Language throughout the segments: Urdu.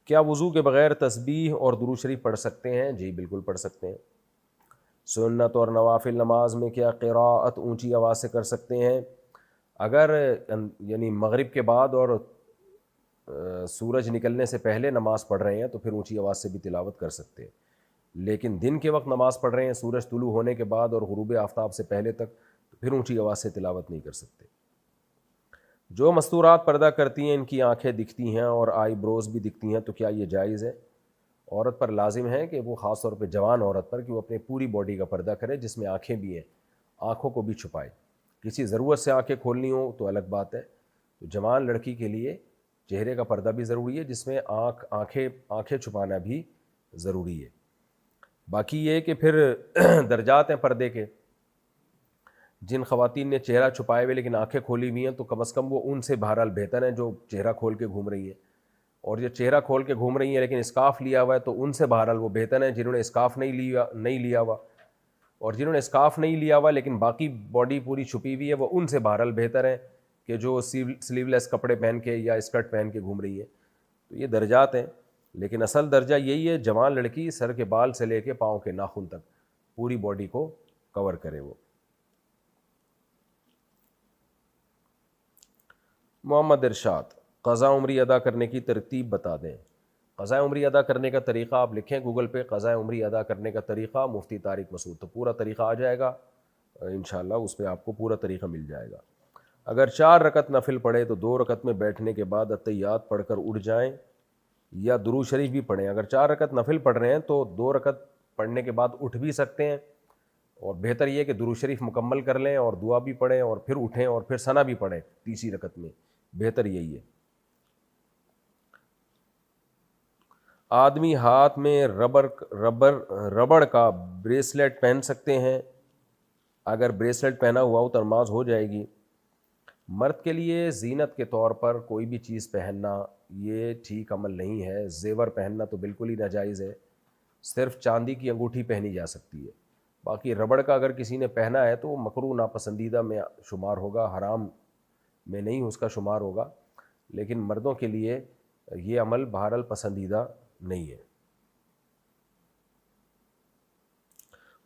کیا وضو کے بغیر تسبیح اور درود شریف پڑھ سکتے ہیں؟ جی بالکل پڑھ سکتے ہیں۔ سنت اور نوافل نماز میں کیا قراءت اونچی آواز سے کر سکتے ہیں؟ اگر یعنی مغرب کے بعد اور سورج نکلنے سے پہلے نماز پڑھ رہے ہیں تو پھر اونچی آواز سے بھی تلاوت کر سکتے ہیں، لیکن دن کے وقت نماز پڑھ رہے ہیں سورج طلوع ہونے کے بعد اور غروب آفتاب سے پہلے تک تو پھر اونچی آواز سے تلاوت نہیں کر سکتے۔ جو مستورات پردہ کرتی ہیں ان کی آنکھیں دکھتی ہیں اور آئی بروز بھی دکھتی ہیں، تو کیا یہ جائز ہے؟ عورت پر لازم ہے کہ وہ خاص طور پہ جوان عورت پر کہ وہ اپنے پوری باڈی کا پردہ کرے جس میں آنکھیں بھی ہیں، آنکھوں کو بھی چھپائے۔ کسی ضرورت سے آنکھیں کھولنی ہو تو الگ بات ہے، تو جوان لڑکی کے لیے چہرے کا پردہ بھی ضروری ہے جس میں آنکھیں چھپانا بھی ضروری ہے۔ باقی یہ کہ پھر درجات ہیں پردے کے، جن خواتین نے چہرہ چھپائے ہوئے لیکن آنکھیں کھولی ہوئی ہیں تو کم از کم وہ ان سے بہرحال بہتر ہیں جو چہرہ کھول کے گھوم رہی ہیں، اور جو چہرہ کھول کے گھوم رہی ہیں لیکن اسکارف لیا ہوا ہے تو ان سے بہرحال وہ بہتر ہیں جنہوں نے اسکارف نہیں لیا ہوا، اور جنہوں نے اسکارف نہیں لیا ہوا لیکن باقی باڈی پوری چھپی ہوئی ہے وہ ان سے بہرحال بہتر ہیں کہ جو سلیو لیس کپڑے پہن کے یا اسکرٹ پہن کے گھوم رہی ہے۔ تو یہ درجات ہیں، لیکن اصل درجہ یہی ہے جوان لڑکی سر کے بال سے لے کے پاؤں کے ناخن تک پوری باڈی کو کور کرے۔ وہ محمد ارشاد، قضا عمری ادا کرنے کی ترتیب بتا دیں۔ قضا عمری ادا کرنے کا طریقہ آپ لکھیں گوگل پہ، قضا عمری ادا کرنے کا طریقہ مفتی طارق مسعود، تو پورا طریقہ آ جائے گا انشاءاللہ، اس پہ آپ کو پورا طریقہ مل جائے گا۔ اگر 4 رکعت نفل پڑھے تو 2 رکعت میں بیٹھنے کے بعد اتحیات پڑھ کر اٹھ جائیں یا درود شریف بھی پڑھیں۔ اگر 4 رکعت نفل پڑھ رہے ہیں تو 2 رکعت پڑھنے کے بعد اٹھ بھی سکتے ہیں، اور بہتر یہ کہ درود شریف مکمل کر لیں اور دعا بھی پڑھیں اور پھر اٹھیں اور پھر ثنا بھی پڑھیں تیسری رکعت میں، بہتر یہی ہے۔ آدمی ہاتھ میں ربڑ کا بریسلیٹ پہن سکتے ہیں؟ اگر بریسلیٹ پہنا ہوا ہو تو نماز ہو جائے گی۔ مرد کے لیے زینت کے طور پر کوئی بھی چیز پہننا یہ ٹھیک عمل نہیں ہے، زیور پہننا تو بالکل ہی ناجائز ہے، صرف چاندی کی انگوٹھی پہنی جا سکتی ہے، باقی ربڑ کا اگر کسی نے پہنا ہے تو وہ مکروہ ناپسندیدہ میں شمار ہوگا، حرام میں نہیں اس کا شمار ہوگا، لیکن مردوں کے لیے یہ عمل بہرحال پسندیدہ نہیں ہے۔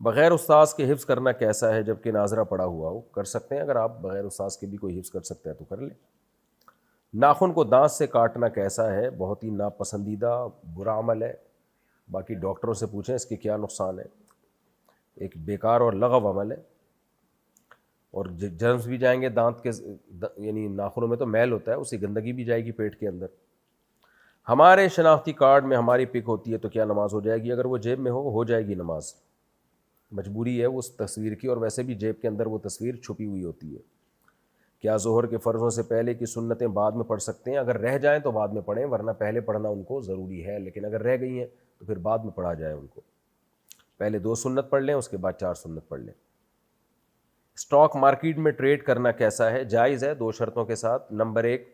بغیر استاذ کے حفظ کرنا کیسا ہے جبکہ ناظرہ پڑا ہوا ہو؟ کر سکتے ہیں، اگر آپ بغیر استاذ کے بھی کوئی حفظ کر سکتے ہیں تو کر لیں۔ ناخن کو دانت سے کاٹنا کیسا ہے؟ بہت ہی ناپسندیدہ برا عمل ہے، باقی ڈاکٹروں سے پوچھیں اس کے کیا نقصان ہے، ایک بیکار اور لغو عمل ہے، اور جرمز بھی جائیں گے دانت کے، یعنی ناخنوں میں تو میل ہوتا ہے، اسی گندگی بھی جائے گی پیٹ کے اندر۔ ہمارے شناختی کارڈ میں ہماری پک ہوتی ہے تو کیا نماز ہو جائے گی؟ اگر وہ جیب میں ہو جائے گی نماز، مجبوری ہے اس تصویر کی، اور ویسے بھی جیب کے اندر وہ تصویر چھپی ہوئی ہوتی ہے۔ کیا ظہر کے فرضوں سے پہلے کی سنتیں بعد میں پڑھ سکتے ہیں؟ اگر رہ جائیں تو بعد میں پڑھیں، ورنہ پہلے پڑھنا ان کو ضروری ہے، لیکن اگر رہ گئی ہیں تو پھر بعد میں پڑھا جائے ان کو، پہلے 2 سنت پڑھ لیں اس کے بعد 4 سنت پڑھ لیں۔ اسٹاک مارکیٹ میں ٹریڈ کرنا کیسا ہے؟ جائز ہے 2 شرطوں کے ساتھ۔ نمبر 1،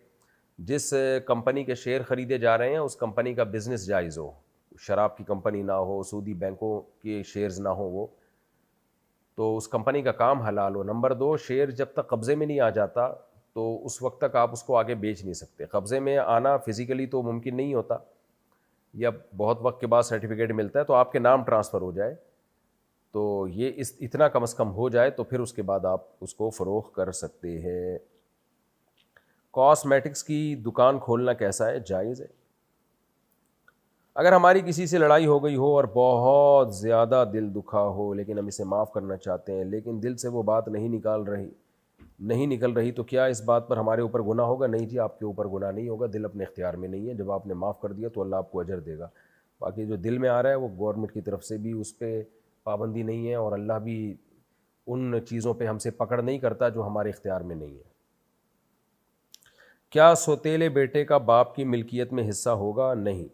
جس کمپنی کے شیئر خریدے جا رہے ہیں اس کمپنی کا بزنس جائز ہو، شراب کی کمپنی نہ ہو، سودی بینکوں کے شیئرز نہ ہوں وہ، تو اس کمپنی کا کام حلال ہو۔ نمبر 2، شیئر جب تک قبضے میں نہیں آ جاتا تو اس وقت تک آپ اس کو آگے بیچ نہیں سکتے، قبضے میں آنا فزیکلی تو ممکن نہیں ہوتا، یا بہت وقت کے بعد سرٹیفکیٹ ملتا ہے تو آپ کے نام ٹرانسفر ہو جائے، تو یہ اتنا کم از کم ہو جائے تو پھر اس کے بعد آپ اس کو فروخت کر سکتے ہیں۔ کاسمیٹکس کی دکان کھولنا کیسا ہے؟ جائز ہے۔ اگر ہماری کسی سے لڑائی ہو گئی ہو اور بہت زیادہ دل دکھا ہو لیکن ہم اسے معاف کرنا چاہتے ہیں لیکن دل سے وہ بات نہیں نکل رہی تو کیا اس بات پر ہمارے اوپر گناہ ہوگا؟ نہیں جی، آپ کے اوپر گناہ نہیں ہوگا، دل اپنے اختیار میں نہیں ہے، جب آپ نے معاف کر دیا تو اللہ آپ کو اجر دے گا۔ باقی جو دل میں آ رہا ہے وہ گورنمنٹ کی طرف سے بھی اس پہ پابندی نہیں ہے، اور اللہ بھی ان چیزوں پہ ہم سے پکڑ نہیں کرتا جو ہمارے اختیار میں نہیں ہے۔ کیا سوتیلے بیٹے کا باپ کی ملکیت میں حصہ ہوگا؟ نہیں۔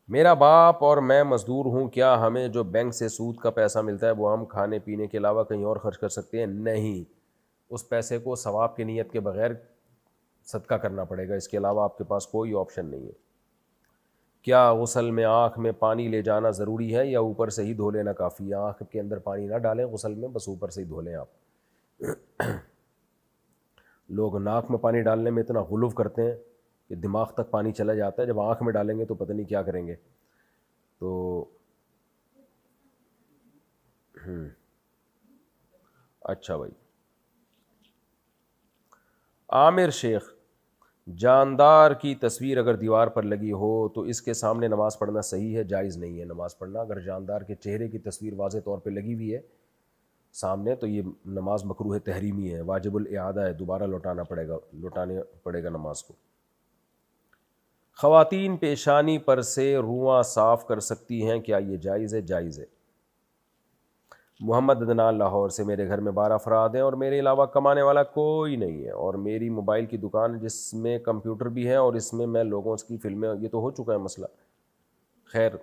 میرا باپ اور میں مزدور ہوں، کیا ہمیں جو بینک سے سود کا پیسہ ملتا ہے وہ ہم کھانے پینے کے علاوہ کہیں اور خرچ کر سکتے ہیں؟ نہیں، اس پیسے کو ثواب کی نیت کے بغیر صدقہ کرنا پڑے گا، اس کے علاوہ آپ کے پاس کوئی آپشن نہیں ہے۔ کیا غسل میں آنکھ میں پانی لے جانا ضروری ہے یا اوپر سے ہی دھو لینا کافی ہے؟ آنکھ کے اندر پانی نہ ڈالیں غسل میں، بس اوپر سے ہی دھو لیں آپ۔ لوگ ناک میں پانی ڈالنے میں اتنا غلو کرتے ہیں کہ دماغ تک پانی چلا جاتا ہے، جب آنکھ میں ڈالیں گے تو پتہ نہیں کیا کریں گے. تو اچھا بھائی. عامر شیخ، جاندار کی تصویر اگر دیوار پر لگی ہو تو اس کے سامنے نماز پڑھنا صحیح ہے؟ جائز نہیں ہے نماز پڑھنا. اگر جاندار کے چہرے کی تصویر واضح طور پہ لگی ہوئی ہے سامنے تو یہ نماز مکروہ تحریمی ہے، واجب الاعادہ ہے، دوبارہ لوٹانا پڑے گا نماز کو. خواتین پیشانی پر سے رواں صاف کر سکتی ہیں، کیا یہ جائز ہے؟ جائز ہے. محمد عدنان لاہور سے، میرے گھر میں 12 افراد ہیں اور میرے علاوہ کمانے والا کوئی نہیں ہے، اور میری موبائل کی دکان جس میں کمپیوٹر بھی ہے، اور اس میں لوگوں کی فلمیں، یہ تو ہو چکا ہے مسئلہ، خیر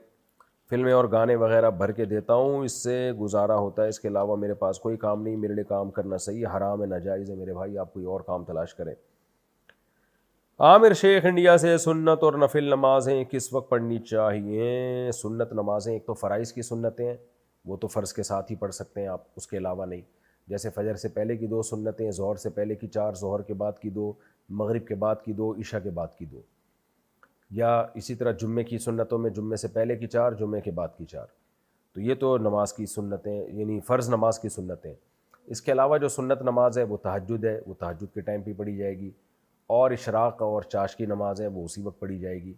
فلمیں اور گانے وغیرہ بھر کے دیتا ہوں، اس سے گزارا ہوتا ہے، اس کے علاوہ میرے پاس کوئی کام نہیں. میرے لیے کام کرنا صحیح حرام ہے ناجائز ہے؟ میرے بھائی آپ کوئی اور کام تلاش کریں. عامر شیخ انڈیا سے، سنت اور نفل نمازیں کس وقت پڑھنی چاہیے؟ سنت نمازیں ایک تو فرائض کی سنتیں ہیں، وہ تو فرض کے ساتھ ہی پڑھ سکتے ہیں آپ، اس کے علاوہ نہیں. جیسے فجر سے پہلے کی 2 سنتیں، ظہر سے پہلے کی 4، ظہر کے بعد کی 2، مغرب کے بعد کی 2، عشاء کے بعد کی 2. یا اسی طرح جمعے کی سنتوں میں جمعے سے پہلے کی 4، جمعے کے بعد کی 4. تو یہ تو نماز کی سنتیں، یعنی فرض نماز کی سنتیں. اس کے علاوہ جو سنت نماز ہے وہ تہجد ہے، وہ تہجد کے ٹائم پہ پڑھی جائے گی، اور اشراق اور چاش کی نماز ہے وہ اسی وقت پڑھی جائے گی.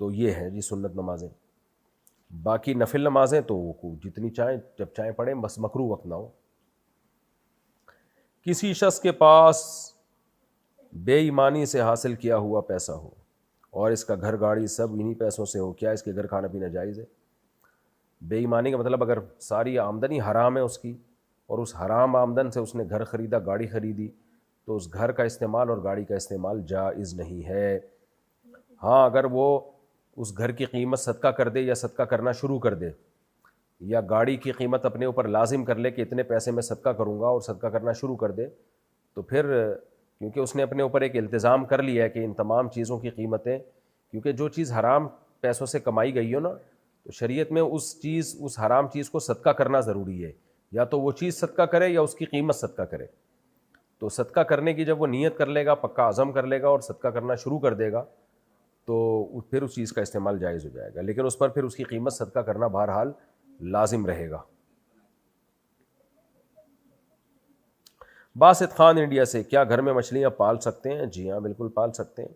تو یہ ہے جی سنت نمازیں. باقی نفل نمازیں تو جتنی چاہیں جب چاہیں پڑھیں، بس مکروہ وقت نہ ہو. کسی شخص کے پاس بے ایمانی سے حاصل کیا ہوا پیسہ ہو اور اس کا گھر گاڑی سب انہی پیسوں سے ہو، کیا اس کے گھر کھانا پینا جائز ہے؟ بے ایمانی کا مطلب اگر ساری آمدنی حرام ہے اس کی، اور اس حرام آمدن سے اس نے گھر خریدا، گاڑی خریدی، تو اس گھر کا استعمال اور گاڑی کا استعمال جائز نہیں ہے. ہاں اگر وہ اس گھر کی قیمت صدقہ کر دے یا صدقہ کرنا شروع کر دے، یا گاڑی کی قیمت اپنے اوپر لازم کر لے کہ اتنے پیسے میں صدقہ کروں گا اور صدقہ کرنا شروع کر دے، تو پھر کیونکہ اس نے اپنے اوپر ایک التزام کر لیا ہے کہ ان تمام چیزوں کی قیمتیں، کیونکہ جو چیز حرام پیسوں سے کمائی گئی ہو نا، تو شریعت میں اس حرام چیز کو صدقہ کرنا ضروری ہے. یا تو وہ چیز صدقہ کرے یا اس کی قیمت صدقہ کرے. تو صدقہ کرنے کی جب وہ نیت کر لے گا، پکا عزم کر لے گا اور صدقہ کرنا شروع کر دے گا، تو پھر اس چیز کا استعمال جائز ہو جائے گا. لیکن اس پر پھر اس کی قیمت صدقہ کرنا بہرحال لازم رہے گا. باسط خان انڈیا سے، کیا گھر میں مچھلیاں پال سکتے ہیں؟ جی ہاں بالکل پال سکتے ہیں.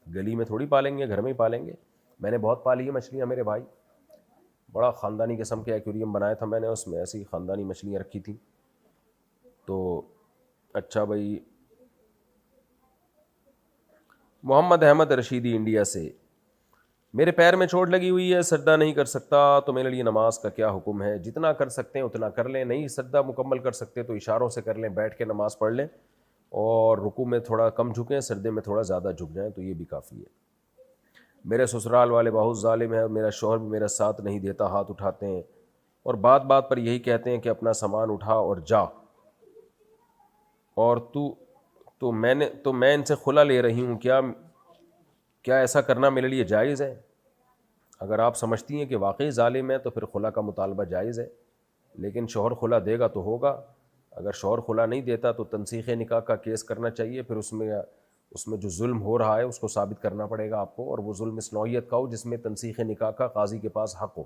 گلی میں تھوڑی پالیں گے، گھر میں ہی پالیں گے. میں نے بہت پالی ہے مچھلیاں میرے بھائی، بڑا خاندانی قسم کے ایکویریم بنایا تھا میں نے، اس میں ایسی خاندانی مچھلیاں رکھی تھیں. تو اچھا بھائی. محمد احمد رشیدی انڈیا سے، میرے پیر میں چوٹ لگی ہوئی ہے، سجدہ نہیں کر سکتا، تو میرے لیے نماز کا کیا حکم ہے؟ جتنا کر سکتے ہیں اتنا کر لیں. نہیں سجدہ مکمل کر سکتے تو اشاروں سے کر لیں، بیٹھ کے نماز پڑھ لیں، اور رکوع میں تھوڑا کم جھکیں، سجدے میں تھوڑا زیادہ جھک جائیں، تو یہ بھی کافی ہے. میرے سسرال والے بہت ظالم ہیں، میرا شوہر بھی میرا ساتھ نہیں دیتا، ہاتھ اٹھاتے ہیں اور بات بات پر یہی کہتے ہیں کہ اپنا سامان اٹھا اور جا، اور تو میں ان سے خلا لے رہی ہوں. کیا ایسا کرنا میرے لیے جائز ہے؟ اگر آپ سمجھتی ہیں کہ واقعی ظالم ہے تو پھر خلا کا مطالبہ جائز ہے، لیکن شوہر خلا دے گا تو ہوگا. اگر شوہر خلا نہیں دیتا تو تنسیخ نکاح کا کیس کرنا چاہیے، پھر اس میں جو ظلم ہو رہا ہے اس کو ثابت کرنا پڑے گا آپ کو، اور وہ ظلم اس نوعیت کا ہو جس میں تنسیخ نکاح کا قاضی کے پاس حق ہو.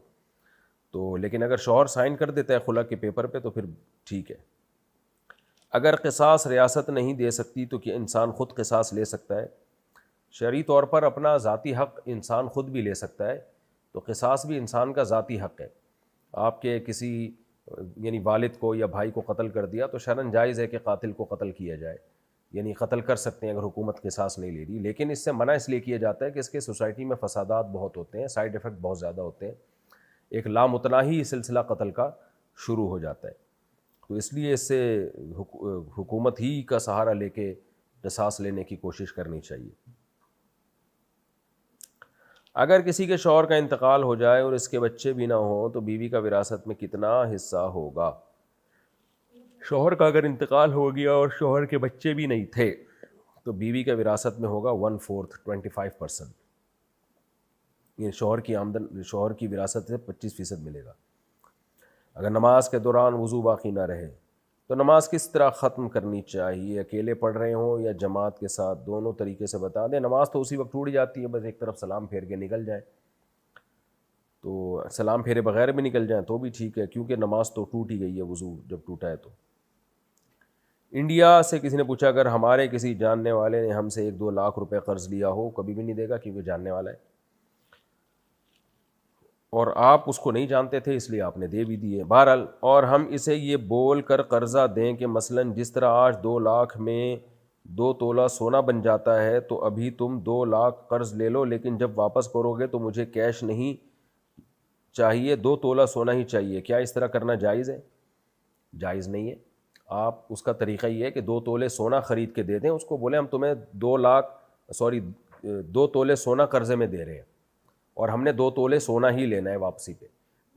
تو لیکن اگر شوہر سائن کر دیتا ہے خلا کے پیپر پہ تو پھر ٹھیک ہے. اگر قصاص ریاست نہیں دے سکتی تو کیا انسان خود قصاص لے سکتا ہے؟ شرعی طور پر اپنا ذاتی حق انسان خود بھی لے سکتا ہے، تو قصاص بھی انسان کا ذاتی حق ہے. آپ کے کسی یعنی والد کو یا بھائی کو قتل کر دیا تو شرعاً جائز ہے کہ قاتل کو قتل کیا جائے، یعنی قتل کر سکتے ہیں اگر حکومت قصاص نہیں لے رہی. لیکن اس سے منع اس لیے کیا جاتا ہے کہ اس کے سوسائٹی میں فسادات بہت ہوتے ہیں، سائیڈ ایفیکٹ بہت زیادہ ہوتے ہیں، ایک لامتناہی سلسلہ قتل کا شروع ہو جاتا ہے. تو اس لیے اس سے حکومت ہی کا سہارا لے کے قصاص لینے کی کوشش کرنی چاہیے. اگر کسی کے شوہر کا انتقال ہو جائے اور اس کے بچے بھی نہ ہوں تو بیوی کا وراثت میں کتنا حصہ ہوگا؟ شوہر کا اگر انتقال ہو گیا اور شوہر کے بچے بھی نہیں تھے تو بیوی کا وراثت میں ہوگا 1/4 25%. یہ شوہر کی آمدن، شوہر کی وراثت سے 25% ملے گا. اگر نماز کے دوران وضو باقی نہ رہے تو نماز کس طرح ختم کرنی چاہیے؟ اکیلے پڑھ رہے ہوں یا جماعت کے ساتھ؟ دونوں طریقے سے بتا دیں۔ نماز تو اسی وقت ٹوٹ جاتی ہے، بس ایک طرف سلام پھیر کے نکل جائیں، تو سلام پھیرے بغیر بھی نکل جائیں تو بھی ٹھیک ہے، کیونکہ نماز تو ٹوٹ ہی گئی ہے وضو جب ٹوٹا ہے تو۔ انڈیا سے کسی نے پوچھا اگر ہمارے کسی جاننے والے نے ہم سے 1-2 لاکھ روپے قرض لیا ہو، کبھی بھی نہیں دے گا کیونکہ جاننے والا ہے، اور آپ اس کو نہیں جانتے تھے اس لیے آپ نے دے بھی دیے۔ بہرحال، اور ہم اسے یہ بول کر قرضہ دیں کہ مثلاً جس طرح آج 2 لاکھ میں 2 تولہ سونا بن جاتا ہے، تو ابھی تم 2 لاکھ قرض لے لو، لیکن جب واپس کرو گے تو مجھے کیش نہیں چاہیے، 2 تولہ سونا ہی چاہیے، کیا اس طرح کرنا جائز ہے؟ جائز نہیں ہے۔ آپ اس کا طریقہ یہ ہے کہ 2 تولے سونا خرید کے دے دیں اس کو، بولیں ہم تمہیں 2 تولے سونا قرضے میں دے رہے ہیں اور ہم نے 2 تولے سونا ہی لینا ہے واپسی پہ۔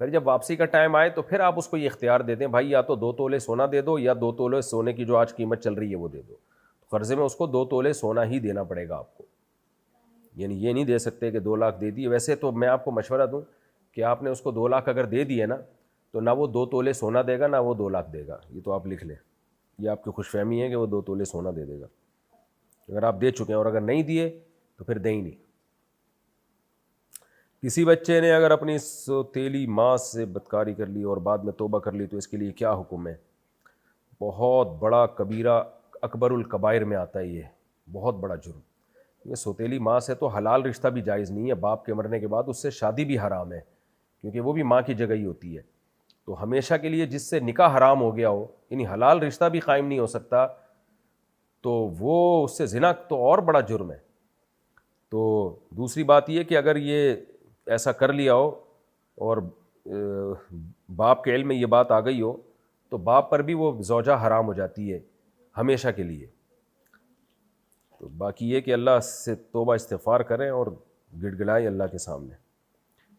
پھر جب واپسی کا ٹائم آئے تو پھر آپ اس کو یہ اختیار دے دیں، بھائی یا تو 2 تولے سونا دے دو یا 2 تولے سونے کی جو آج قیمت چل رہی ہے وہ دے دو۔ قرضے میں اس کو 2 تولے سونا ہی دینا پڑے گا آپ کو، یعنی یہ نہیں دے سکتے کہ 2 لاکھ دے دیے۔ ویسے تو میں آپ کو مشورہ دوں کہ آپ نے اس کو 2 لاکھ اگر دے دیے نا، تو نہ وہ 2 تولے سونا دے گا نہ وہ 2 لاکھ دے گا، یہ تو آپ لکھ لیں، یہ آپ کی خوش فہمی ہے کہ وہ 2 تولے سونا دے دے گا اگر آپ دے چکے ہیں، اور اگر نہیں دیے تو پھر دیں ہی نہیں۔ کسی بچے نے اگر اپنی سوتیلی ماں سے بدکاری کر لی اور بعد میں توبہ کر لی تو اس کے لیے کیا حکم ہے؟ بہت بڑا کبیرہ، اکبر الکبائر میں آتا ہے، یہ بہت بڑا جرم۔ یہ سوتیلی ماں سے تو حلال رشتہ بھی جائز نہیں ہے، باپ کے مرنے کے بعد اس سے شادی بھی حرام ہے، کیونکہ وہ بھی ماں کی جگہ ہی ہوتی ہے۔ تو ہمیشہ کے لیے جس سے نکاح حرام ہو گیا ہو، یعنی حلال رشتہ بھی قائم نہیں ہو سکتا، تو وہ اس سے زنا تو اور بڑا جرم ہے۔ تو دوسری بات یہ کہ اگر یہ ایسا کر لیا ہو اور باپ کے علم میں یہ بات آ گئی ہو تو باپ پر بھی وہ زوجہ حرام ہو جاتی ہے ہمیشہ کے لیے۔ تو باقی یہ کہ اللہ سے توبہ استغفار کریں اور گڑ گڑائیں اللہ کے سامنے۔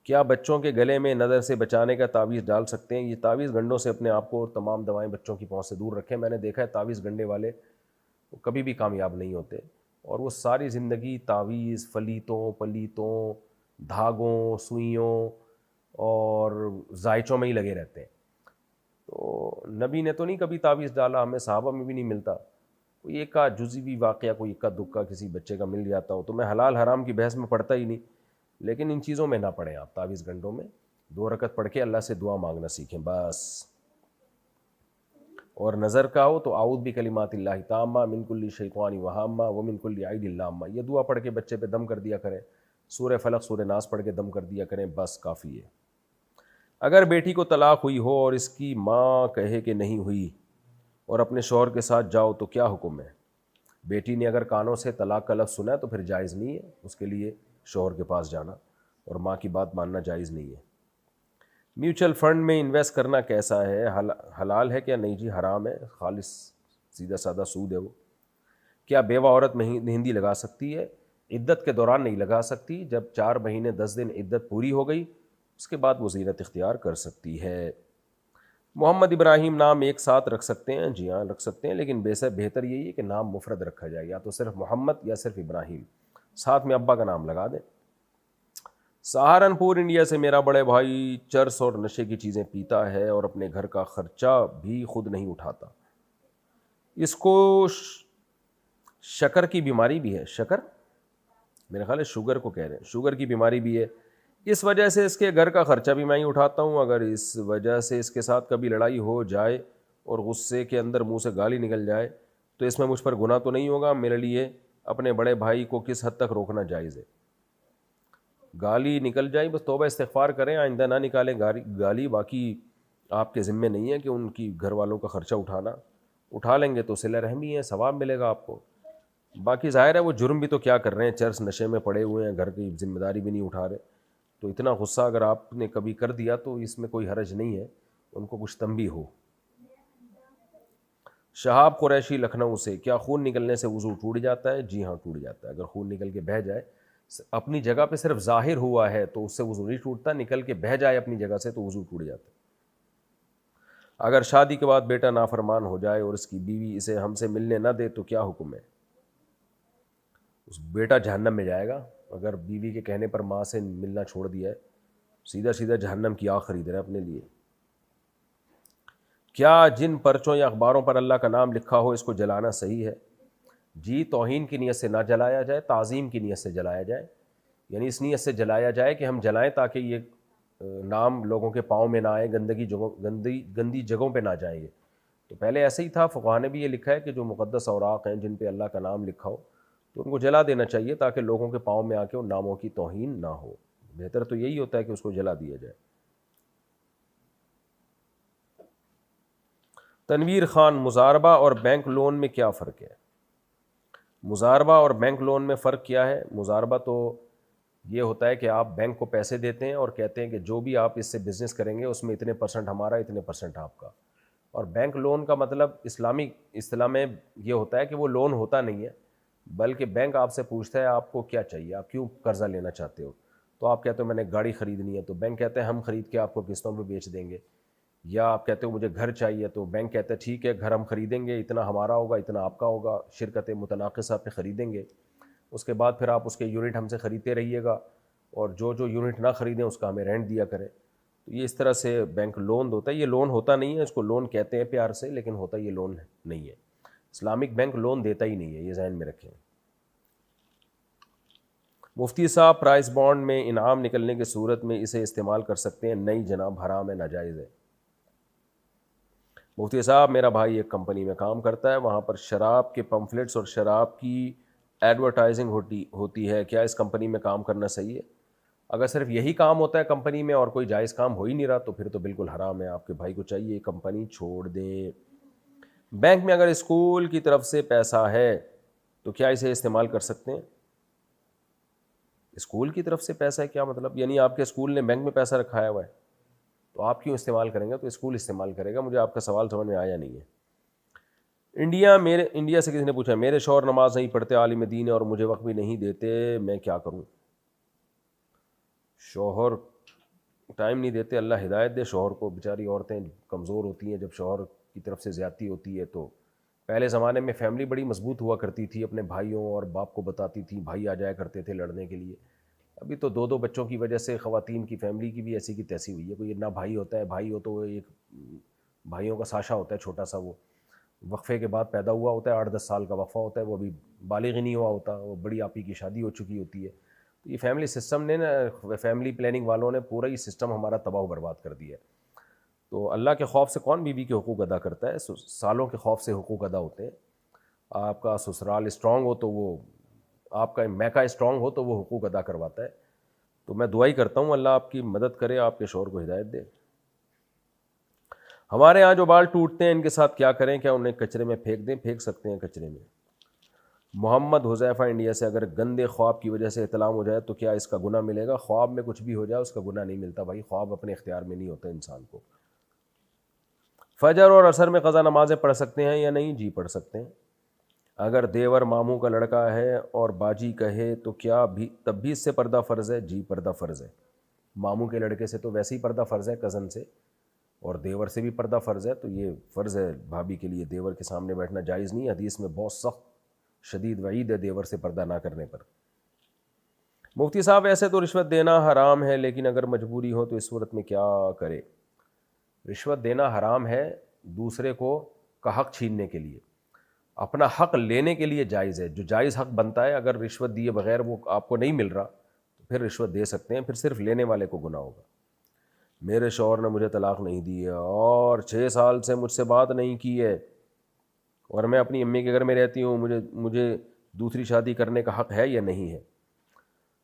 کیا بچوں کے گلے میں نظر سے بچانے کا تعویذ ڈال سکتے ہیں؟ یہ تعویذ گنڈوں سے اپنے آپ کو اور تمام دوائیں بچوں کی پہنچ سے دور رکھیں۔ میں نے دیکھا ہے تعویذ گنڈے والے وہ کبھی بھی کامیاب نہیں ہوتے، اور وہ ساری زندگی تعویذ، فلیتوں، پلیتوں، دھاگوں، سوئیوں اور زائچوں میں ہی لگے رہتے ہیں۔ تو نبی نے تو نہیں کبھی تعویذ ڈالا، ہمیں صحابہ میں بھی نہیں ملتا۔ کوئی ایک کا جزوی واقعہ، کوئی اکا دکا کسی بچے کا مل جاتا ہو، تو میں حلال حرام کی بحث میں پڑھتا ہی نہیں، لیکن ان چیزوں میں نہ پڑھیں آپ، تعویذ گنڈوں میں 2 رکعت پڑھ کے اللہ سے دعا مانگنا سیکھیں بس۔ اور نظر کا ہو تو اعوذ بکلمات اللہ التامہ من کل شیطان وہامہ ومن کل عین لامہ، یہ دعا پڑھ کے بچے پہ دم کر دیا کریں، سورہ فلق سورہ ناس پڑھ کے دم کر دیا کریں، بس کافی ہے۔ اگر بیٹی کو طلاق ہوئی ہو اور اس کی ماں کہے کہ نہیں ہوئی اور اپنے شوہر کے ساتھ جاؤ تو کیا حکم ہے؟ بیٹی نے اگر کانوں سے طلاق کا لفظ سنا ہے تو پھر جائز نہیں ہے اس کے لیے شوہر کے پاس جانا، اور ماں کی بات ماننا جائز نہیں ہے۔ میوچل فنڈ میں انویسٹ کرنا کیسا ہے؟ حلال ہے کیا؟ نہیں جی، حرام ہے، خالص سیدھا سادہ سود ہے وہ۔ کیا بیوہ عورت مہندی لگا سکتی ہے؟ عدت کے دوران نہیں لگا سکتی، جب 4 مہینے 10 دن عدت پوری ہو گئی اس کے بعد وہ زینت اختیار کر سکتی ہے۔ محمد ابراہیم نام ایک ساتھ رکھ سکتے ہیں؟ جی ہاں رکھ سکتے ہیں، لیکن بہتر یہی ہے کہ نام مفرد رکھا جائے، یا تو صرف محمد یا صرف ابراہیم، ساتھ میں ابا کا نام لگا دیں۔ سہارنپور انڈیا سے میرا بڑے بھائی چرس اور نشے کی چیزیں پیتا ہے اور اپنے گھر کا خرچہ بھی خود نہیں اٹھاتا، اس کو شکر کی بیماری بھی ہے، شکر میرے خیال ہے شوگر کو کہہ رہے ہیں، شوگر کی بیماری بھی ہے، اس وجہ سے اس کے گھر کا خرچہ بھی میں ہی اٹھاتا ہوں۔ اگر اس وجہ سے اس کے ساتھ کبھی لڑائی ہو جائے اور غصے کے اندر منہ سے گالی نکل جائے تو اس میں مجھ پر گناہ تو نہیں ہوگا؟ میرے لیے اپنے بڑے بھائی کو کس حد تک روکنا جائز ہے؟ گالی نکل جائے بس توبہ استغفار کریں، آئندہ نہ نکالیں گالی، باقی آپ کے ذمے نہیں ہے کہ ان کی گھر والوں کا خرچہ اٹھانا، اٹھا لیں گے تو صلہ رحمی ہے، ثواب ملے گا آپ کو۔ باقی ظاہر ہے وہ جرم بھی تو کیا کر رہے ہیں، چرس نشے میں پڑے ہوئے ہیں، گھر کی ذمہ داری بھی نہیں اٹھا رہے، تو اتنا غصہ اگر آپ نے کبھی کر دیا تو اس میں کوئی حرج نہیں ہے، ان کو کچھ تنبیہ ہو۔ شہاب قریشی لکھنؤ سے، کیا خون نکلنے سے وضو ٹوٹ جاتا ہے؟ جی ہاں ٹوٹ جاتا ہے، اگر خون نکل کے بہہ جائے، اپنی جگہ پہ صرف ظاہر ہوا ہے تو اس سے وضو نہیں ٹوٹتا، نکل کے بہہ جائے اپنی جگہ سے تو وضو ٹوٹ جاتا ہے۔ اگر شادی کے بعد بیٹا نافرمان ہو جائے اور اس کی بیوی اسے ہم سے ملنے نہ دے تو کیا حکم ہے؟ اس بیٹا جہنم میں جائے گا، اگر بیوی کے کہنے پر ماں سے ملنا چھوڑ دیا ہے، سیدھا جہنم کی آگ خرید رہے ہیں اپنے لیے۔ کیا جن پرچوں یا اخباروں پر اللہ کا نام لکھا ہو اس کو جلانا صحیح ہے؟ جی توہین کی نیت سے نہ جلایا جائے، تعظیم کی نیت سے جلایا جائے، یعنی اس نیت سے جلایا جائے کہ ہم جلائیں تاکہ یہ نام لوگوں کے پاؤں میں نہ آئے، گندی جگہوں پہ نہ جائیں یہ. تو پہلے ایسے ہی تھا، فقہاء نے بھی یہ لکھا ہے کہ جو مقدس اوراق ہیں جن پہ اللہ کا نام لکھا ہو تو ان کو جلا دینا چاہیے تاکہ لوگوں کے پاؤں میں آ کے ان ناموں کی توہین نہ ہو. بہتر تو یہی ہوتا ہے کہ اس کو جلا دیا جائے. تنویر خان، مضاربہ اور بینک لون میں کیا فرق ہے؟ مضاربہ اور بینک لون میں فرق کیا ہے؟ مضاربہ تو یہ ہوتا ہے کہ آپ بینک کو پیسے دیتے ہیں اور کہتے ہیں کہ جو بھی آپ اس سے بزنس کریں گے اس میں اتنے پرسنٹ ہمارا، اتنے پرسنٹ آپ کا. اور بینک لون کا مطلب اسلامی اصطلاح میں یہ ہوتا ہے کہ وہ لون ہوتا نہیں ہے، بلکہ بینک آپ سے پوچھتا ہے آپ کو کیا چاہیے، آپ کیوں قرضہ لینا چاہتے ہو. تو آپ کہتے ہو میں نے گاڑی خریدنی ہے، تو بینک کہتے ہیں ہم خرید کے آپ کو قسطوں پہ بیچ دیں گے. یا آپ کہتے ہو مجھے گھر چاہیے، تو بینک کہتے ہیں ٹھیک ہے گھر ہم خریدیں گے، اتنا ہمارا ہوگا اتنا آپ کا ہوگا، شرکت متناقصہ پہ خریدیں گے. اس کے بعد پھر آپ اس کے یونٹ ہم سے خریدتے رہیے گا، اور جو یونٹ نہ خریدیں اس کا ہمیں رینٹ دیا کریں. تو یہ اس طرح سے بینک لون ہوتا ہے. یہ لون ہوتا نہیں ہے، اس کو لون کہتے ہیں پیار سے، لیکن ہوتا یہ لون نہیں ہے. اسلامک بینک لون دیتا ہی نہیں ہے، یہ ذہن میں رکھیں. مفتی صاحب، پرائز بانڈ میں انعام نکلنے کی صورت میں اسے استعمال کر سکتے ہیں؟ نہیں جناب، حرام ہے، ناجائز ہے. مفتی صاحب، میرا بھائی ایک کمپنی میں کام کرتا ہے، وہاں پر شراب کے پمفلٹس اور شراب کی ایڈورٹائزنگ ہوتی ہے، کیا اس کمپنی میں کام کرنا صحیح ہے؟ اگر صرف یہی کام ہوتا ہے کمپنی میں اور کوئی جائز کام ہو ہی نہیں رہا تو پھر تو بالکل حرام ہے. آپ کے بھائی کو چاہیے کمپنی چھوڑ دیں. بینک میں اگر اسکول کی طرف سے پیسہ ہے تو کیا اسے استعمال کر سکتے ہیں؟ اسکول کی طرف سے پیسہ ہے کیا مطلب؟ یعنی آپ کے اسکول نے بینک میں پیسہ رکھایا ہوا ہے تو آپ کیوں استعمال کریں گے؟ تو اسکول استعمال کرے گا. مجھے آپ کا سوال سمجھ میں آیا نہیں ہے. انڈیا سے کسی نے پوچھا میرے شوہر نماز نہیں پڑھتے، عالم دین ہے، اور مجھے وقت بھی نہیں دیتے، میں کیا کروں؟ شوہر ٹائم نہیں دیتے، اللہ ہدایت دے شوہر کو. بیچاری عورتیں کمزور ہوتی ہیں، جب شوہر کی طرف سے زیادتی ہوتی ہے تو پہلے زمانے میں فیملی بڑی مضبوط ہوا کرتی تھی، اپنے بھائیوں اور باپ کو بتاتی تھی، بھائی آ جایا کرتے تھے لڑنے کے لیے. ابھی تو دو دو بچوں کی وجہ سے خواتین کی فیملی کی بھی ایسی کی تیسی ہوئی ہے. کوئی نہ بھائی ہوتا ہے، بھائی ہو تو وہ ایک بھائیوں کا ساشا ہوتا ہے چھوٹا سا، وہ وقفے کے بعد پیدا ہوا ہوتا ہے، 8-10 سال کا وقفہ ہوتا ہے، وہ ابھی بالغ ہی نہیں ہوا ہوتا، وہ بڑی آپی کی شادی ہو چکی ہوتی ہے. تو یہ فیملی سسٹم نے نا، فیملی پلاننگ والوں نے پورا ہی سسٹم ہمارا تباہ و برباد کر دیا ہے. تو اللہ کے خوف سے کون بیوی کے حقوق ادا کرتا ہے؟ سالوں کے خوف سے حقوق ادا ہوتے ہیں. آپ کا سسرال اسٹرانگ ہو تو وہ، آپ کا میکا اسٹرانگ ہو تو وہ حقوق ادا کرواتا ہے. تو میں دعا ہی کرتا ہوں اللہ آپ کی مدد کرے، آپ کے شوہر کو ہدایت دے. ہمارے ہاں جو بال ٹوٹتے ہیں ان کے ساتھ کیا کریں؟ کیا انہیں کچرے میں پھینک دیں؟ پھینک سکتے ہیں کچرے میں. محمد حذیفہ، انڈیا سے، اگر گندے خواب کی وجہ سے احتلام ہو جائے تو کیا اس کا گناہ ملے گا؟ خواب میں کچھ بھی ہو جائے اس کا گناہ نہیں ملتا بھائی، خواب اپنے اختیار میں نہیں ہوتا انسان کو. فجر اور عصر میں قضا نمازیں پڑھ سکتے ہیں یا نہیں؟ جی پڑھ سکتے ہیں. اگر دیور ماموں کا لڑکا ہے اور باجی کہے تو کیا تب بھی اس سے پردہ فرض ہے؟ جی پردہ فرض ہے. ماموں کے لڑکے سے تو ویسے ہی پردہ فرض ہے، کزن سے، اور دیور سے بھی پردہ فرض ہے. تو یہ فرض ہے بھابھی کے لیے، دیور کے سامنے بیٹھنا جائز نہیں. حدیث میں بہت سخت شدید وعید ہے دیور سے پردہ نہ کرنے پر. مفتی صاحب، ایسے تو رشوت دینا حرام ہے، لیکن اگر مجبوری ہو تو اس صورت میں کیا کرے؟ رشوت دینا حرام ہے دوسرے کا حق چھیننے کے لیے. اپنا حق لینے کے لیے جائز ہے، جو جائز حق بنتا ہے. اگر رشوت دیے بغیر وہ آپ کو نہیں مل رہا تو پھر رشوت دے سکتے ہیں، پھر صرف لینے والے کو گناہ ہوگا. میرے شوہر نے مجھے طلاق نہیں دی ہے اور 6 سال سے مجھ سے بات نہیں کی ہے، اور میں اپنی امی کے گھر میں رہتی ہوں، مجھے دوسری شادی کرنے کا حق ہے یا نہیں ہے؟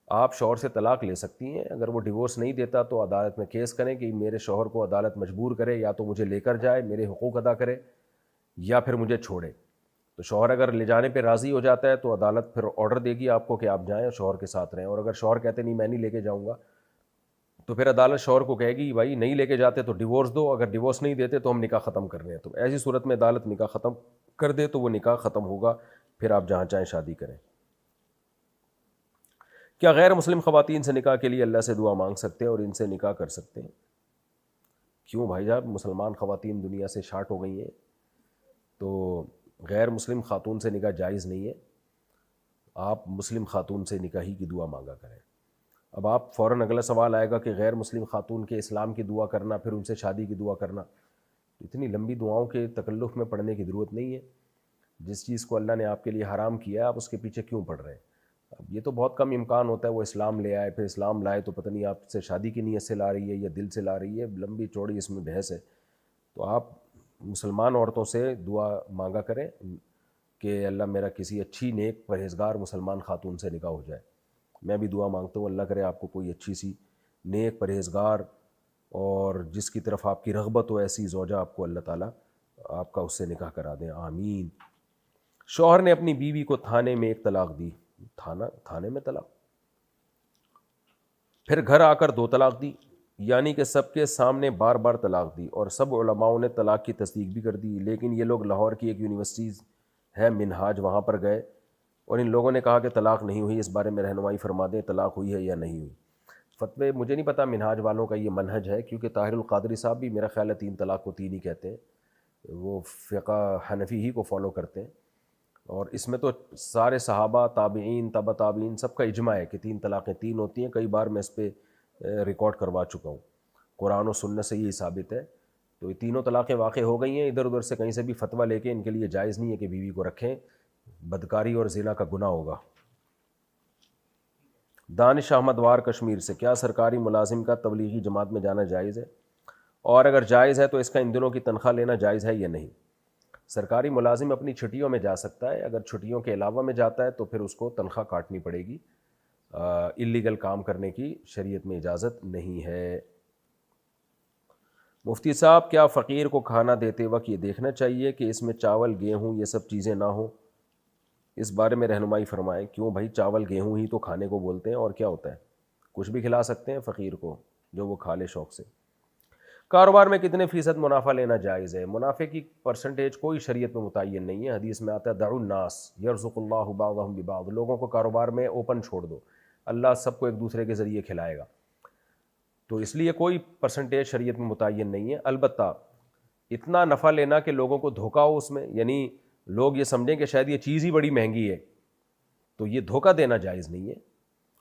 آپ شوہر سے طلاق لے سکتی ہیں. اگر وہ ڈیورس نہیں دیتا تو عدالت میں کیس کریں کہ میرے شوہر کو عدالت مجبور کرے، یا تو مجھے لے کر جائے، میرے حقوق ادا کرے، یا پھر مجھے چھوڑے. تو شوہر اگر لے جانے پہ راضی ہو جاتا ہے تو عدالت پھر آرڈر دے گی آپ کو کہ آپ جائیں اور شوہر کے ساتھ رہیں. اور اگر شوہر کہتے نہیں میں نہیں لے کے جاؤں گا تو پھر عدالت شوہر کو کہے گی بھائی نہیں لے کے جاتے تو ڈیورس دو، اگر ڈیورس نہیں دیتے تو ہم نکاح ختم کر رہے ہیں. تو ایسی صورت میں عدالت نکاح ختم کر دے تو وہ نکاح ختم ہوگا، پھر آپ جہاں چاہیں شادی کریں. کیا غیر مسلم خواتین سے نکاح کے لیے اللہ سے دعا مانگ سکتے ہیں اور ان سے نکاح کر سکتے ہیں؟ کیوں بھائی صاحب، مسلمان خواتین دنیا سے شارٹ ہو گئی ہیں تو غیر مسلم خاتون سے نکاح جائز نہیں ہے. آپ مسلم خاتون سے نکاحی کی دعا مانگا کریں. اب آپ فوراً اگلا سوال آئے گا کہ غیر مسلم خاتون کے اسلام کی دعا کرنا، پھر ان سے شادی کی دعا کرنا، اتنی لمبی دعاؤں کے تکلف میں پڑھنے کی ضرورت نہیں ہے. جس چیز کو اللہ نے آپ کے لیے حرام کیا ہے آپ اس کے پیچھے کیوں پڑھ رہے ہیں؟ اب یہ تو بہت کم امکان ہوتا ہے وہ اسلام لے آئے، پھر اسلام لائے تو پتہ نہیں آپ سے شادی کی نیت سے لا رہی ہے یا دل سے لا رہی ہے، لمبی چوڑی اس میں بحث ہے. تو آپ مسلمان عورتوں سے دعا مانگا کریں کہ اللہ میرا کسی اچھی نیک پرہیزگار مسلمان خاتون سے نکاح ہو جائے. میں بھی دعا مانگتا ہوں اللہ کرے آپ کو کوئی اچھی سی نیک پرہیزگار اور جس کی طرف آپ کی رغبت ہو ایسی زوجہ آپ کو اللہ تعالیٰ آپ کا اس سے نکاح کرا دیں، آمین. شوہر نے اپنی بیوی کو تھانے میں ایک طلاق دی، تھانے میں طلاق، پھر گھر آ کر 2 طلاق دی، یعنی کہ سب کے سامنے بار بار طلاق دی، اور سب علماؤں نے طلاق کی تصدیق بھی کر دی. لیکن یہ لوگ لاہور کی ایک یونیورسٹیز ہے منہاج، وہاں پر گئے اور ان لوگوں نے کہا کہ طلاق نہیں ہوئی، اس بارے میں رہنمائی فرما دیں طلاق ہوئی ہے یا نہیں ہوئی. فتوے مجھے نہیں پتا منہاج والوں کا یہ منہج ہے، کیونکہ طاہر القادری صاحب بھی میرا خیال ہے 3 طلاق کو 3 ہی کہتے ہیں، وہ فقہ حنفی ہی کو فالو کرتے ہیں. اور اس میں تو سارے صحابہ تابعین تبع تابعین سب کا اجماع ہے کہ 3 طلاقیں 3 ہوتی ہیں. کئی بار میں اس پہ ریکارڈ کروا چکا ہوں، قرآن و سنت سے یہ ثابت ہے. تو یہ تینوں طلاقیں واقع ہو گئی ہیں، ادھر ادھر سے کہیں سے بھی فتویٰ لے کے ان کے لیے جائز نہیں ہے کہ بیوی کو رکھیں، بدکاری اور زنا کا گناہ ہوگا. دانش احمد وار کشمیر سے، کیا سرکاری ملازم کا تبلیغی جماعت میں جانا جائز ہے؟ اور اگر جائز ہے تو اس کا ان دنوں کی تنخواہ لینا جائز ہے یا نہیں؟ سرکاری ملازم اپنی چھٹیوں میں جا سکتا ہے، اگر چھٹیوں کے علاوہ میں جاتا ہے تو پھر اس کو تنخواہ کاٹنی پڑے گی. اللیگل کام کرنے کی شریعت میں اجازت نہیں ہے. مفتی صاحب کیا فقیر کو کھانا دیتے وقت یہ دیکھنا چاہیے کہ اس میں چاول گیہوں یہ سب چیزیں نہ ہوں؟ اس بارے میں رہنمائی فرمائیں. کیوں بھائی، چاول گیہوں ہی تو کھانے کو بولتے ہیں، اور کیا ہوتا ہے؟ کچھ بھی کھلا سکتے ہیں فقیر کو جو وہ کھا لے شوق سے. کاروبار میں کتنے فیصد منافع لینا جائز ہے؟ منافع کی پرسنٹیج کوئی شریعت میں متعین نہیں ہے. حدیث میں آتا ہے دعوا الناس یرزق اللہ بعضهم ببعض، لوگوں کو کاروبار میں اوپن چھوڑ دو، اللہ سب کو ایک دوسرے کے ذریعے کھلائے گا. تو اس لیے کوئی پرسنٹیج شریعت میں متعین نہیں ہے. البتہ اتنا نفع لینا کہ لوگوں کو دھوکہ ہو اس میں، یعنی لوگ یہ سمجھیں کہ شاید یہ چیز ہی بڑی مہنگی ہے، تو یہ دھوکہ دینا جائز نہیں ہے.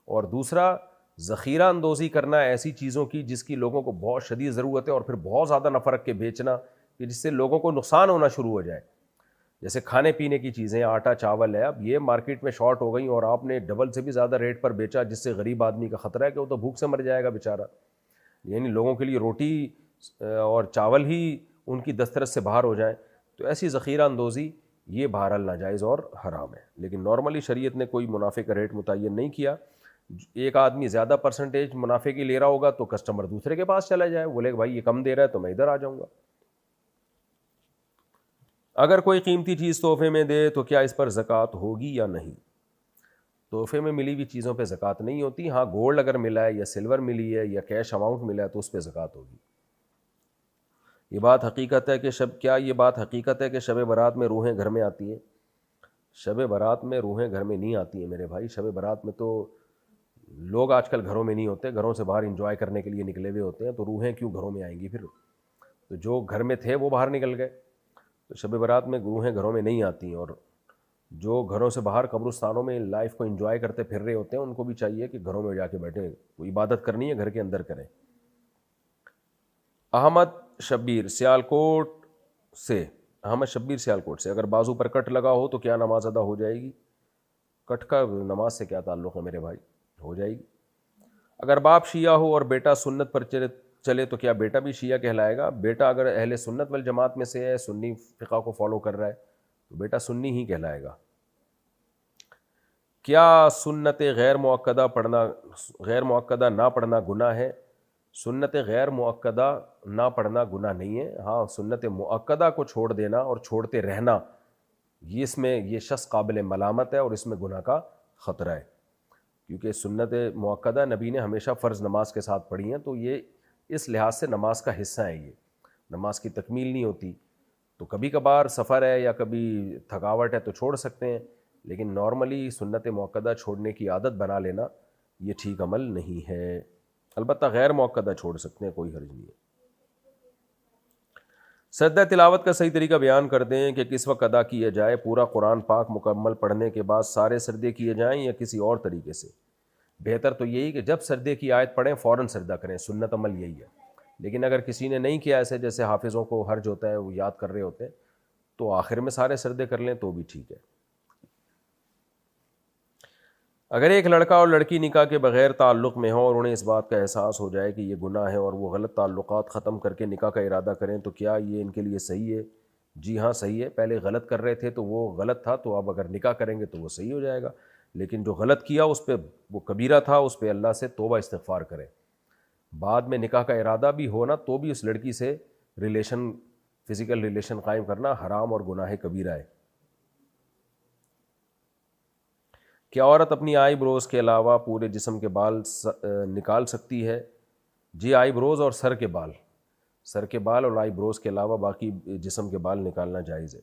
اور دوسرا، ذخیرہ اندوزی کرنا ایسی چیزوں کی جس کی لوگوں کو بہت شدید ضرورت ہے اور پھر بہت زیادہ نفع رکھ کے بیچنا کہ جس سے لوگوں کو نقصان ہونا شروع ہو جائے. جیسے کھانے پینے کی چیزیں، آٹا چاول ہے، اب یہ مارکیٹ میں شارٹ ہو گئی اور آپ نے ڈبل سے بھی زیادہ ریٹ پر بیچا، جس سے غریب آدمی کا خطرہ ہے کہ وہ تو بھوک سے مر جائے گا بیچارہ. یعنی لوگوں کے لیے روٹی اور چاول ہی ان کی دسترس سے باہر ہو جائیں، تو ایسی ذخیرہ اندوزی یہ بہرحال ناجائز اور حرام ہے. لیکن نارملی شریعت نے کوئی منافع کا ریٹ متعین نہیں کیا. ایک آدمی زیادہ پرسنٹیج منافع کی لے رہا ہوگا تو کسٹمر دوسرے کے پاس چلا جائے، بولے کہ بھائی یہ کم دے رہا ہے تو میں ادھر آ جاؤں گا. اگر کوئی قیمتی چیز تحفے میں دے تو کیا اس پر زکوٰۃ ہوگی یا نہیں؟ تحفے میں ملی ہوئی چیزوں پہ زکوٰۃ نہیں ہوتی. ہاں گولڈ اگر ملا ہے یا سلور ملی ہے یا کیش اماؤنٹ ملا ہے تو اس پہ زکوٰۃ ہوگی. یہ بات حقیقت ہے کہ شب برات میں روحیں گھر میں آتی ہیں؟ شب برات میں روحیں گھر میں نہیں آتی ہیں میرے بھائی. شب برات میں تو لوگ آج کل گھروں میں نہیں ہوتے، گھروں سے باہر انجوائے کرنے کے لیے نکلے ہوئے ہوتے ہیں، تو روحیں کیوں گھروں میں آئیں گی پھر؟ تو جو گھر میں تھے وہ باہر نکل گئے. تو شب برات میں روحیں گھروں میں نہیں آتی ہیں، اور جو گھروں سے باہر قبرستانوں میں لائف کو انجوائے کرتے پھر رہے ہوتے ہیں ان کو بھی چاہیے کہ گھروں میں جا کے بیٹھیں، وہ عبادت کرنی ہے گھر کے اندر کریں. احمد شبیر سیالکوٹ سے، اگر بازو پر کٹ لگا ہو تو کیا نماز ادا ہو جائے گی؟ کٹ کا نماز سے کیا تعلق ہے میرے بھائی؟ ہو جائے گی. اگر باپ شیعہ ہو اور بیٹا سنت پر چلے تو کیا بیٹا بھی شیعہ کہلائے گا؟ بیٹا اگر اہل سنت والجماعت میں سے ہے، سنی فقہ کو فالو کر رہا ہے تو بیٹا سنی ہی کہلائے گا. کیا سنت غیر مؤکدہ نہ پڑھنا گناہ ہے؟ سنت غیر مؤکدہ نہ پڑھنا گناہ نہیں ہے. ہاں سنت مؤکدہ کو چھوڑ دینا اور چھوڑتے رہنا، اس میں یہ شخص قابل ملامت ہے اور اس میں گناہ کا خطرہ ہے. کیونکہ سنت مؤکدہ نبی نے ہمیشہ فرض نماز کے ساتھ پڑھی ہیں، تو یہ اس لحاظ سے نماز کا حصہ ہے. یہ نماز کی تکمیل نہیں ہوتی، تو کبھی کبھار سفر ہے یا کبھی تھکاوٹ ہے تو چھوڑ سکتے ہیں، لیکن نارملی سنت مؤکدہ چھوڑنے کی عادت بنا لینا یہ ٹھیک عمل نہیں ہے. البتہ غیر مؤکدہ چھوڑ سکتے ہیں، کوئی حرج نہیں ہے. سجدہ تلاوت کا صحیح طریقہ بیان کر دیں کہ کس وقت ادا کیا جائے؟ پورا قرآن پاک مکمل پڑھنے کے بعد سارے سجدے کیے جائیں یا کسی اور طریقے سے؟ بہتر تو یہی کہ جب سجدے کی آیت پڑھیں فوراً سجدہ کریں، سنت عمل یہی ہے. لیکن اگر کسی نے نہیں کیا ایسے، جیسے حافظوں کو حرج ہوتا ہے وہ یاد کر رہے ہوتے ہیں، تو آخر میں سارے سجدے کر لیں تو بھی ٹھیک ہے۔ اگر ایک لڑکا اور لڑکی نکاح کے بغیر تعلق میں ہوں اور انہیں اس بات کا احساس ہو جائے کہ یہ گناہ ہے اور وہ غلط تعلقات ختم کر کے نکاح کا ارادہ کریں، تو کیا یہ ان کے لیے صحیح ہے؟ جی ہاں صحیح ہے۔ پہلے غلط کر رہے تھے تو وہ غلط تھا، تو اب اگر نکاح کریں گے تو وہ صحیح ہو جائے گا۔ لیکن جو غلط کیا اس پہ، وہ کبیرہ تھا، اس پہ اللہ سے توبہ استغفار کریں۔ بعد میں نکاح کا ارادہ بھی ہونا تو بھی اس لڑکی سے ریلیشن، فزیکل ریلیشن قائم کرنا حرام اور گناہ کبیرہ ہے۔ کیا عورت اپنی آئی بروز کے علاوہ پورے جسم کے بال نکال سکتی ہے؟ جی، آئی بروز اور سر کے بال، سر کے بال اور آئی بروز کے علاوہ باقی جسم کے بال نکالنا جائز ہے۔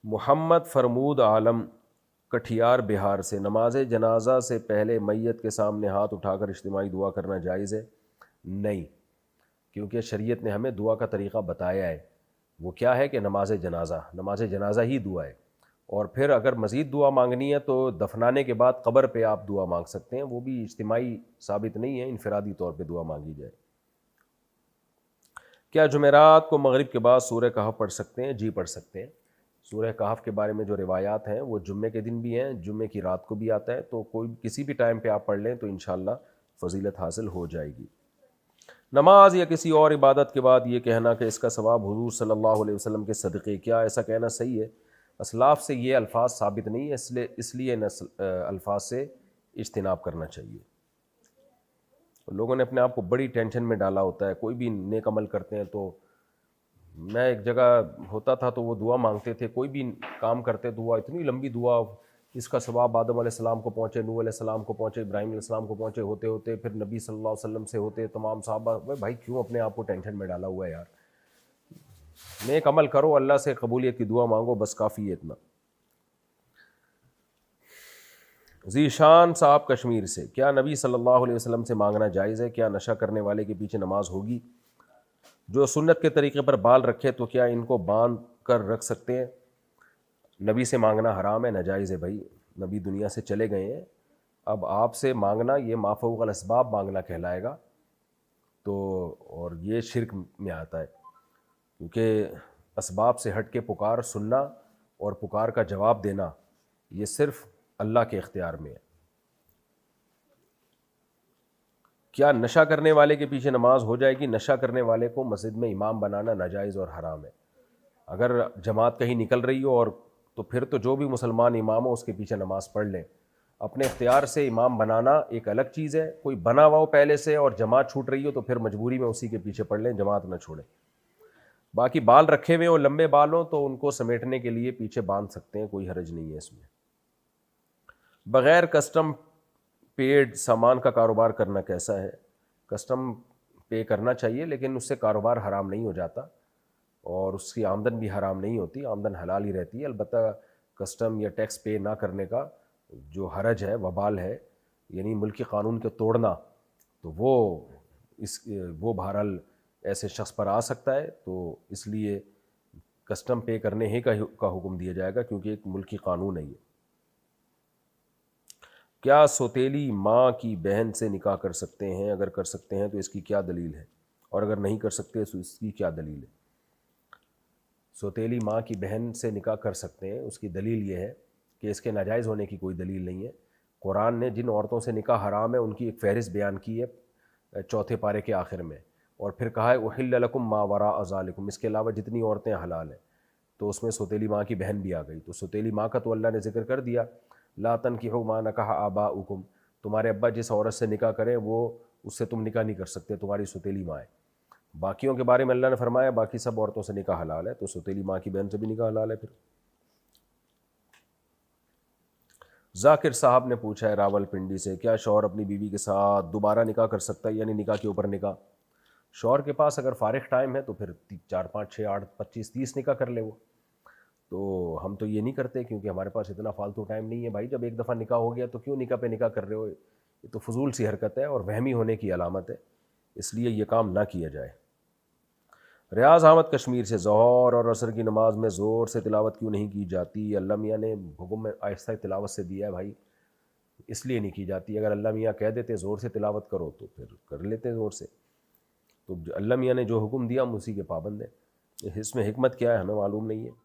محمد فرمود عالم کٹھیار بہار سے، نماز جنازہ سے پہلے میت کے سامنے ہاتھ اٹھا کر اجتماعی دعا کرنا جائز ہے؟ نہیں، کیونکہ شریعت نے ہمیں دعا کا طریقہ بتایا ہے۔ وہ کیا ہے کہ نماز جنازہ ہی دعا ہے۔ اور پھر اگر مزید دعا مانگنی ہے تو دفنانے کے بعد قبر پہ آپ دعا مانگ سکتے ہیں، وہ بھی اجتماعی ثابت نہیں ہے، انفرادی طور پہ دعا مانگی جائے۔ کیا جمعرات کو مغرب کے بعد سورہ کہف پڑھ سکتے ہیں؟ جی پڑھ سکتے ہیں۔ سورہ کہف کے بارے میں جو روایات ہیں وہ جمعے کے دن بھی ہیں، جمعے کی رات کو بھی آتا ہے، تو کوئی کسی بھی ٹائم پہ آپ پڑھ لیں تو انشاءاللہ فضیلت حاصل ہو جائے گی۔ نماز یا کسی اور عبادت کے بعد یہ کہنا کہ اس کا ثواب حضور صلی اللہ علیہ وسلم کے صدقے، کیا ایسا کہنا صحیح ہے؟ اسلاف سے یہ الفاظ ثابت نہیں ہے، اس لیے الفاظ سے اجتناب کرنا چاہیے۔ لوگوں نے اپنے آپ کو بڑی ٹینشن میں ڈالا ہوتا ہے، کوئی بھی نیک عمل کرتے ہیں تو، میں ایک جگہ ہوتا تھا تو وہ دعا مانگتے تھے، کوئی بھی کام کرتے دعا، اتنی لمبی دعا، اس کا ثواب آدم علیہ السلام کو پہنچے، نوح علیہ السلام کو پہنچے، ابراہیم علیہ السلام کو پہنچے، ہوتے ہوتے پھر نبی صلی اللہ علیہ وسلم سے ہوتے تمام صحابہ۔ بھائی کیوں اپنے آپ کو ٹینشن میں ڈالا ہوا ہے یار؟ نیک عمل کرو، اللہ سے قبولیت کی دعا مانگو، بس کافی ہے اتنا۔ ذیشان صاحب کشمیر سے، کیا نبی صلی اللہ علیہ وسلم سے مانگنا جائز ہے؟ کیا نشہ کرنے والے کے پیچھے نماز ہوگی؟ جو سنت کے طریقے پر بال رکھے تو کیا ان کو باندھ کر رکھ سکتے ہیں؟ نبی سے مانگنا حرام ہے، ناجائز ہے بھائی، نبی دنیا سے چلے گئے ہیں، اب آپ سے مانگنا یہ ما فوق الاسباب مانگنا کہلائے گا، تو اور یہ شرک میں آتا ہے، کیونکہ اسباب سے ہٹ کے پکار سننا اور پکار کا جواب دینا یہ صرف اللہ کے اختیار میں ہے۔ کیا نشہ کرنے والے کے پیچھے نماز ہو جائے گی؟ نشہ کرنے والے کو مسجد میں امام بنانا ناجائز اور حرام ہے۔ اگر جماعت کہیں نکل رہی ہو اور تو پھر تو جو بھی مسلمان امام ہو اس کے پیچھے نماز پڑھ لیں۔ اپنے اختیار سے امام بنانا ایک الگ چیز ہے، کوئی بنا ہوا ہو پہلے سے اور جماعت چھوٹ رہی ہو تو پھر مجبوری میں اسی کے پیچھے پڑھ لیں، جماعت نہ چھوڑیں۔ باقی بال رکھے ہوئے اور لمبے بال ہوں تو ان کو سمیٹنے کے لیے پیچھے باندھ سکتے ہیں، کوئی حرج نہیں ہے اس میں۔ بغیر کسٹم پیڈ سامان کا کاروبار کرنا کیسا ہے؟ کسٹم پے کرنا چاہیے، لیکن اس سے کاروبار حرام نہیں ہو جاتا اور اس کی آمدن بھی حرام نہیں ہوتی، آمدن حلال ہی رہتی ہے۔ البتہ کسٹم یا ٹیکس پے نہ کرنے کا جو حرج ہے، وبال ہے، یعنی ملکی قانون کے توڑنا، تو وہ بہرحال ایسے شخص پر آ سکتا ہے، تو اس لیے کسٹم پے کرنے ہی کا حکم دیا جائے گا، کیونکہ ایک ملکی قانون ہے یہ۔ کیا سوتیلی ماں کی بہن سے نکاح کر سکتے ہیں؟ اگر کر سکتے ہیں تو اس کی کیا دلیل ہے، اور اگر نہیں کر سکتے تو اس کی کیا دلیل ہے؟ سوتیلی ماں کی بہن سے نکاح کر سکتے ہیں، اس کی دلیل یہ ہے کہ اس کے ناجائز ہونے کی کوئی دلیل نہیں ہے۔ قرآن نے جن عورتوں سے نکاح حرام ہے ان کی ایک فہرست بیان کی ہے 4 پارے کے آخر میں، اور پھر کہا ہے احل لکم ما وراء ذالکم، اس کے علاوہ جتنی عورتیں حلال ہیں، تو اس میں سوتیلی ماں کی بہن بھی آ گئی۔ تو سوتیلی ماں کا تو اللہ نے ذکر کر دیا، لا تنکحوا ما نکح آباؤکم، تمہارے ابا جس عورت سے نکاح کریں وہ اس سے تم نکاح نہیں کر سکتے، تمہاری سوتیلی ماں ہے۔ باقیوں کے بارے میں اللہ نے فرمایا باقی سب عورتوں سے نکاح حلال ہے، تو سوتیلی ماں کی بہن سے بھی نکاح حلال ہے۔ پھر ذاکر صاحب نے پوچھا ہے راول پنڈی سے، کیا شوہر اپنی بیوی کے ساتھ دوبارہ نکاح کر سکتا ہے، یعنی نکاح کے اوپر نکاح؟ شوہر کے پاس اگر فارغ ٹائم ہے تو پھر 4 5 6 8 25 30 نکاح کر لے وہ، تو ہم تو یہ نہیں کرتے کیونکہ ہمارے پاس اتنا فالتو ٹائم نہیں ہے بھائی۔ جب ایک دفعہ نکاح ہو گیا تو کیوں نکاح پہ نکاح کر رہے ہو؟ یہ تو فضول سی حرکت ہے اور وہمی ہونے کی علامت ہے، اس لیے یہ کام نہ کیا جائے۔ ریاض احمد کشمیر سے، ظہر اور عصر کی نماز میں زور سے تلاوت کیوں نہیں کی جاتی؟ اللہ میاں نے حکم میں آہستہ تلاوت سے دیا ہے بھائی، اس لیے نہیں کی جاتی۔ اگر اللہ میاں کہہ دیتے زور سے تلاوت کرو تو پھر کر لیتے زور سے۔ تو اللہ میاں نے جو حکم دیا ہم اسی کے پابند ہیں، اس میں حکمت کیا ہے ہمیں معلوم نہیں ہے۔